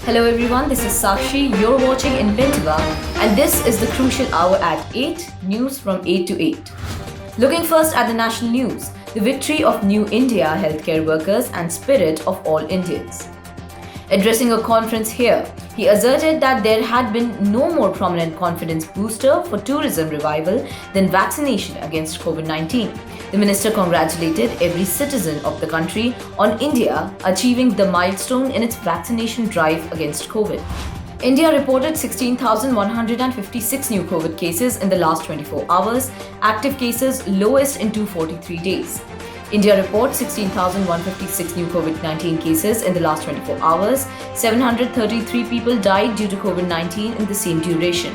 Hello everyone, this is Sakshi. You're watching Inventiva, and this is the crucial hour at 8, news from 8 to 8. Looking first at the national news, the victory of New India healthcare workers and spirit of all Indians. Addressing a conference here, he asserted that there had been no more prominent confidence booster for tourism revival than vaccination against COVID-19. The minister congratulated every citizen of the country on India achieving the milestone in its vaccination drive against COVID. India reported 16,156 new COVID cases in the last 24 hours, active cases lowest in 243 days. India reports 16,156 new COVID-19 cases in the last 24 hours. 733 people died due to COVID-19 in the same duration.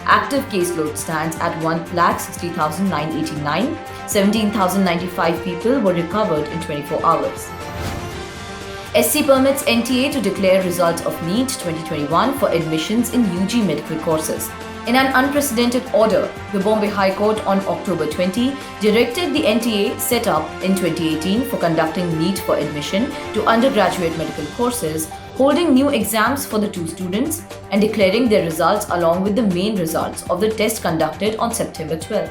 Active caseload stands at 1,60,989. 17,095 people were recovered in 24 hours. SC permits NTA to declare results of NEET 2021 for admissions in UG medical courses. In an unprecedented order, the Bombay High Court on October 20 directed the NTA set up in 2018 for conducting NEET for admission to undergraduate medical courses, holding new exams for the two students and declaring their results along with the main results of the test conducted on September 12.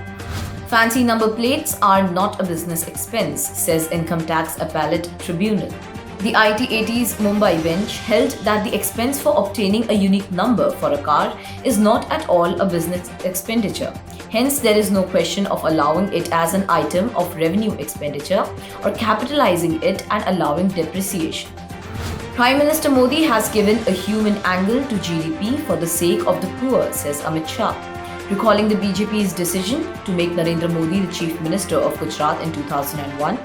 Fancy number plates are not a business expense, says Income Tax Appellate Tribunal. The IT80's Mumbai bench held that the expense for obtaining a unique number for a car is not at all a business expenditure. Hence, there is no question of allowing it as an item of revenue expenditure or capitalizing it and allowing depreciation. Prime Minister Modi has given a human angle to GDP for the sake of the poor, says Amit Shah. Recalling the BJP's decision to make Narendra Modi the Chief Minister of Gujarat in 2001,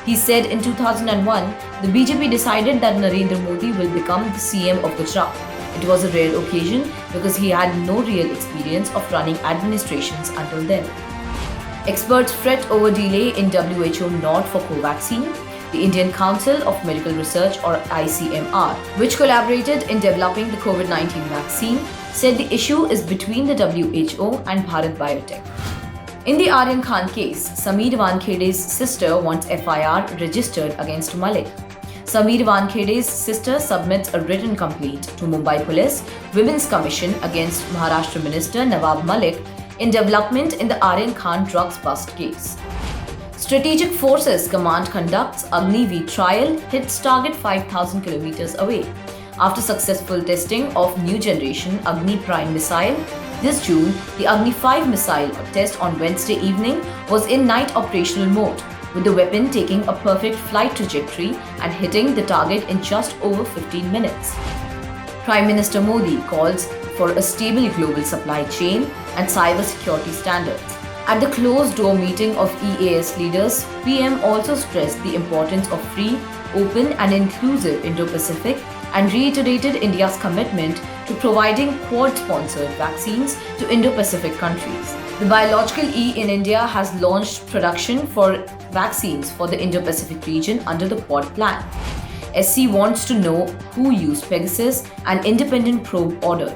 he said in 2001, the BJP decided that Narendra Modi will become the CM of Gujarat. It was a rare occasion because he had no real experience of running administrations until then. Experts fret over delay in WHO nod for Covaxin. The Indian Council of Medical Research, or ICMR, which collaborated in developing the COVID-19 vaccine, said the issue is between the WHO and Bharat Biotech. In the Aryan Khan case, Sameer Wankhede's sister wants FIR registered against Malik. Sameer Wankhede's sister submits a written complaint to Mumbai Police Women's Commission against Maharashtra Minister Nawab Malik in development in the Aryan Khan drugs bust case. Strategic Forces Command conducts Agni-V trial, hits target 5,000 kilometers away. After successful testing of new generation Agni Prime missile, this June, the Agni-5 missile test on Wednesday evening was in night operational mode, with the weapon taking a perfect flight trajectory and hitting the target in just over 15 minutes. Prime Minister Modi calls for a stable global supply chain and cyber security standards. At the closed-door meeting of EAS leaders, PM also stressed the importance of free, open and inclusive Indo-Pacific and reiterated India's commitment to providing Quad-sponsored vaccines to Indo-Pacific countries. The Biological E in India has launched production for vaccines for the Indo-Pacific region under the Quad plan. SC wants to know who used Pegasus, an independent probe ordered.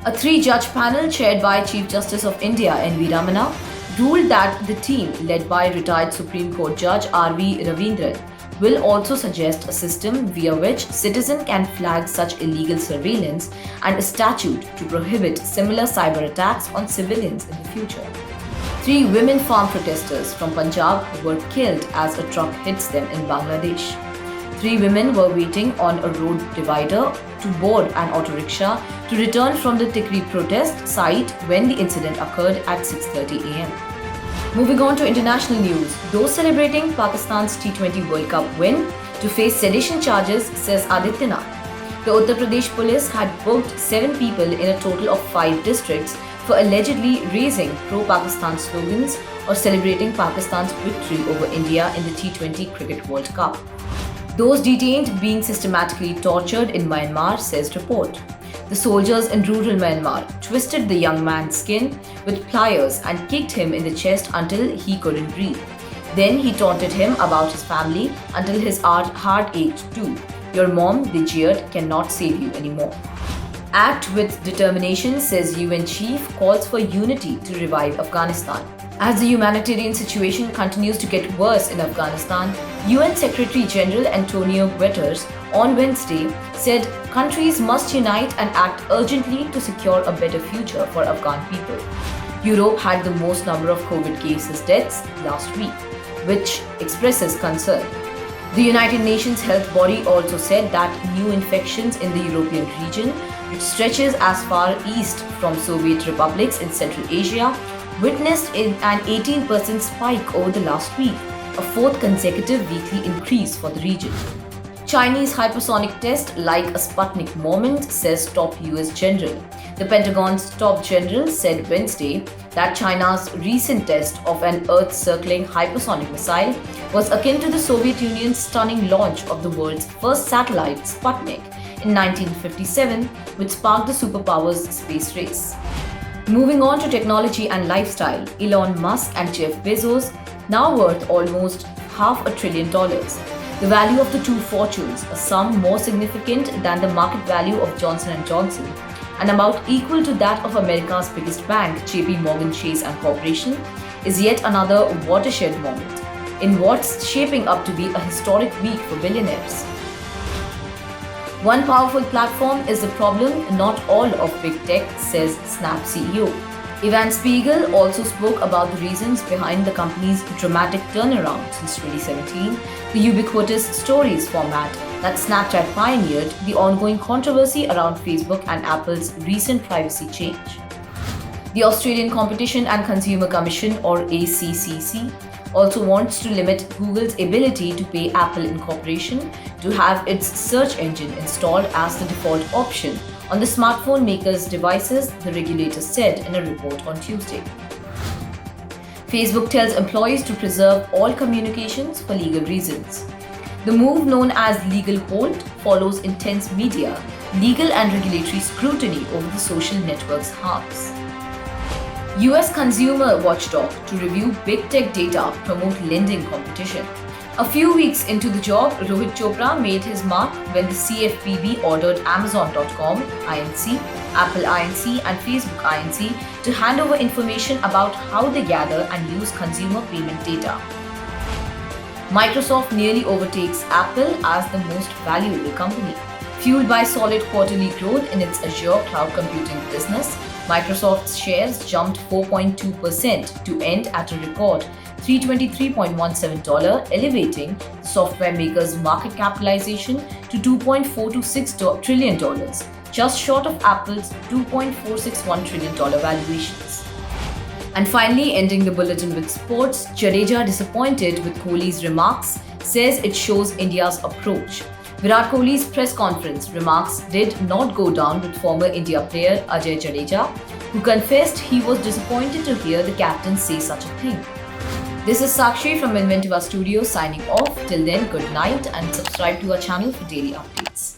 A 3-judge panel chaired by Chief Justice of India N.V. Ramana ruled that the team, led by retired Supreme Court Judge R.V. Ravindran, will also suggest a system via which citizens can flag such illegal surveillance and a statute to prohibit similar cyber attacks on civilians in the future. 3 women farm protesters from Punjab were killed as a truck hits them in Bangladesh. 3 women were waiting on a road divider to board an auto rickshaw to return from the Tikri protest site when the incident occurred at 6:30 am. Moving on to international news, those celebrating Pakistan's T20 World Cup win to face sedition charges, says Adityanath. The Uttar Pradesh police had booked 7 people in a total of 5 districts for allegedly raising pro-Pakistan slogans or celebrating Pakistan's victory over India in the T20 Cricket World Cup. Those detained being systematically tortured in Myanmar, says report. The soldiers in rural Myanmar twisted the young man's skin with pliers and kicked him in the chest until he couldn't breathe. Then he taunted him about his family until his heart ached too. Your mom, they jeered, cannot save you anymore. Act with determination, says UN chief, calls for unity to revive Afghanistan. As the humanitarian situation continues to get worse in Afghanistan, UN Secretary General Antonio Guterres on Wednesday said countries must unite and act urgently to secure a better future for Afghan people. Europe had the most number of COVID cases deaths last week, which expresses concern. The United Nations Health Body also said that new infections in the European region, which stretches as far east from Soviet republics in Central Asia, witnessed an 18% spike over the last week, a fourth consecutive weekly increase for the region. Chinese hypersonic test like a Sputnik moment, says top US general. The Pentagon's top general said Wednesday that China's recent test of an Earth-circling hypersonic missile was akin to the Soviet Union's stunning launch of the world's first satellite, Sputnik, in 1957, which sparked the superpowers' space race. Moving on to technology and lifestyle, Elon Musk and Jeff Bezos, now worth almost $500 billion. The value of the two fortunes, a sum more significant than the market value of Johnson & Johnson, and about equal to that of America's biggest bank, JP Morgan Chase & Corporation, is yet another watershed moment in what's shaping up to be a historic week for billionaires. One powerful platform is the problem, not all of big tech, says Snap CEO. Evan Spiegel also spoke about the reasons behind the company's dramatic turnaround since 2017, the ubiquitous stories format that Snapchat pioneered, the ongoing controversy around Facebook and Apple's recent privacy change. The Australian Competition and Consumer Commission, or ACCC, also wants to limit Google's ability to pay Apple Incorporation to have its search engine installed as the default option on the smartphone maker's devices, the regulator said in a report on Tuesday. Facebook tells employees to preserve all communications for legal reasons. The move, known as Legal Hold, follows intense media, legal and regulatory scrutiny over the social network's harms. US consumer watchdog to review big tech data promote lending competition. A few weeks into the job, Rohit Chopra made his mark when the CFPB ordered Amazon.com, Inc., Apple Inc., and Facebook Inc. to hand over information about how they gather and use consumer payment data. Microsoft nearly overtakes Apple as the most valuable company. Fueled by solid quarterly growth in its Azure cloud computing business, Microsoft's shares jumped 4.2% to end at a record $323.17, elevating the software maker's market capitalization to $2.426 trillion, just short of Apple's $2.461 trillion valuations. And finally, ending the bulletin with sports, Jadeja, disappointed with Kohli's remarks, says it shows India's approach. Virat Kohli's press conference remarks did not go down with former India player Ajay Jadeja, who confessed he was disappointed to hear the captain say such a thing. This is Sakshi from Inventiva Studios signing off. Till then, good night and subscribe to our channel for daily updates.